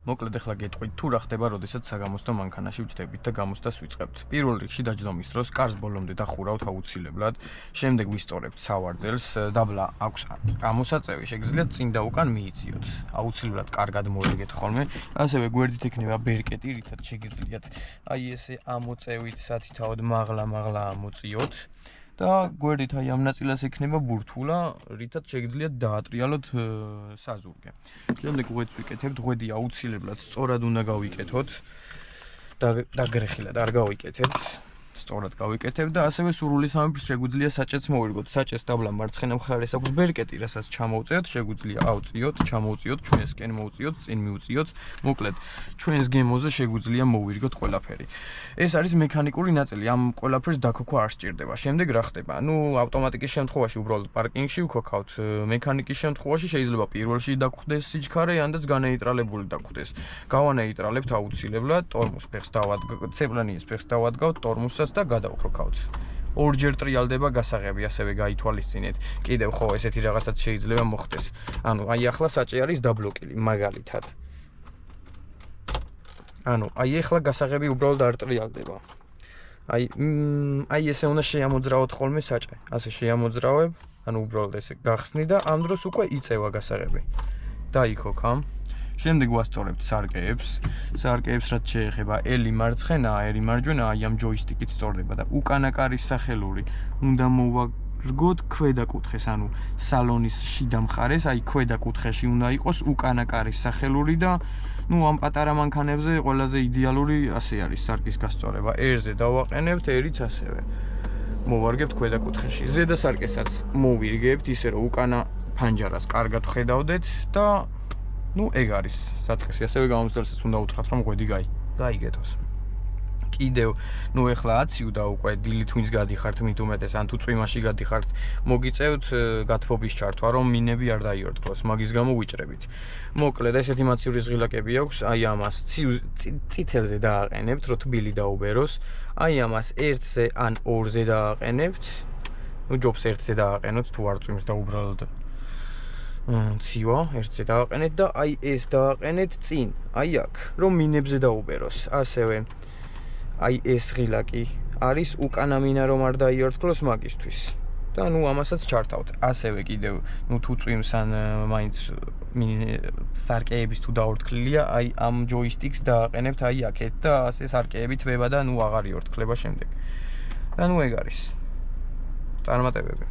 მოკლედ ახლა გეტყვით თუ რა ხდება, როდესაც საგამოსტო მანქანაში ვჯდებით და გამოსტას ვიწყებთ. პირველ რიგში დაჯდომის დროს კარს ბოლომდე დახურავთ აუცილებლად, შემდეგ ვისწორებთ სავარძელს, დაბლა აქვს გამოსაწევი, შეგიძლიათ წინ და უკან მიიწიოთ. აუცილებლად კარგად მოერგეთ ხოლმე, ასევე გვერდით ექნება ბერკეტი, რითაც შეგიძლიათ აი ესე ამოწევით სათითაოდ მაღლა ამოწიოთ. და გვერდით აი ამ ნაწილას ექნება ბურთულა, რითაც შეგიძლიათ დაატრიალოთ საზურგე. შემდეგ ღვედს ვიკეთებთ, ღვედი აუცილებლად სწორად უნდა გავიკეთოთ. დაგრეხილად არ გავიკეთებთ. სწორად გავიკეთებთ და ასევე სურვილის სამეფოს შეგვიძლია საჭეც მოვირგოთ. საჭეს დაბლა მარცხენა მხარეს აქვს ბერკეტი, რასაც ჩამოვწევთ, შეგვიძლია ავწიოთ, ჩამოვწიოთ, ჩვენსკენ მოვწიოთ, წინ მივწიოთ. მოკლედ, ჩვენს გემოზე შეგვიძლია მოვირგოთ ყველაფერი. ეს არის მექანიკური ნაწილი, ამ ყველაფერს დაქოქვა არ სჭირდება. შემდეგ რა ხდება? ავტომატიკის შემთხვევაში უბრალოდ პარკინგში ვქოქავთ. მექანიკის შემთხვევაში შეიძლება პირველში დაგხვდეს სიჩქარე, ანდაც განეიტრალებული დაგხვდეს. გავანეიტრალებთ აუცილებლად, ტორმუს ფეხს ცეპლენიის ფეხს დავადგავთ, ტორმუსსაც და გადავქოქავთ. ორჯერ ტრიალდება გასაღები, ასევე გაითვალისწინეთ. კიდევ ხო ესეთი რაღაცაც შეიძლება მოხდეს. აი ახლა საჭე არის დაბლოკილი, მაგალითად. აი ახლა გასაღები უბრალოდ არ ტრიალდება. აი ესე უნდა შეამოძრავოთ ხოლმე საჭე. ასე შეამოძრავებ, უბრალოდ ესე გახსნი და ამ დროს უკვე იწევა გასაღები. დაიქოქა. შემდეგ ვასწორებთ სარკეებს. სარკეებს რაც შეეხება ელი მარცხენა, ელი მარჯვენა, აი ამ ჯოისტიკით სწორდება და უკანა კარის სახელური უნდა მოვარგოთ ქვედა კუთხეს, სალონის შიდა მხარეს, აი ქვედა კუთხეში უნდა იყოს უკანა კარის სახელური და ამ პატარა მანქანებზე ყველაზე იდეალური ასე არის სარკის გასწორება. ერზე დავაყენებთ, ერიც ასევე. მოვარგებთ ქვედა კუთხეში. ზედა სარკესაც მოვირგებთ, ისე რომ უკანა ფანჯარას კარგად ხედავდეთ და ეგ არის საწყისი, ასევე გამომწვევსაც უნდა უთხრათ, რომ ღვედი გაიგეთოს. კიდევ, ეხლა აცივდა უკვე დილით ვინც გადიხართ, მით უმეტეს, ან თუ წვიმაში გადიხართ, მოგიწევთ გათბობის ჩართვა, რომ მინები არ დაიორთქლოს, მაგის გამო ვიჭრებით. მოკლედ, ესეთი მაცივრი ზღილაკები აქვს, აი ამას წითელზე დააყენებთ, რომ თბილი დაუბეროს, აი ამას ერთზე ან ორზე დააყენებთ, ჯობს ერთზე დააყენოთ, თუ არ წვიმს და უბრალოდ ცივა, ერთზე დააყენეთ და აი ეს დააყენეთ წინ, აი აქ, რომ მინებზე დაუბეროს. ასევე აი ეს ღილაკი არის უკანა მინა რომ არ დაიორთქლოს მაგისთვის. და ამასაც ჩართავთ. ასევე კიდევ, თუ წვიმს ან მაინც სარკეების თუ დაორთქლილია, აი ამ ჯოისტიკს დააყენებთ აი აქეთ და ასე სარკეები თბება და აღარ იორთქლება შემდეგ. და ეგ არის. წარმატებები.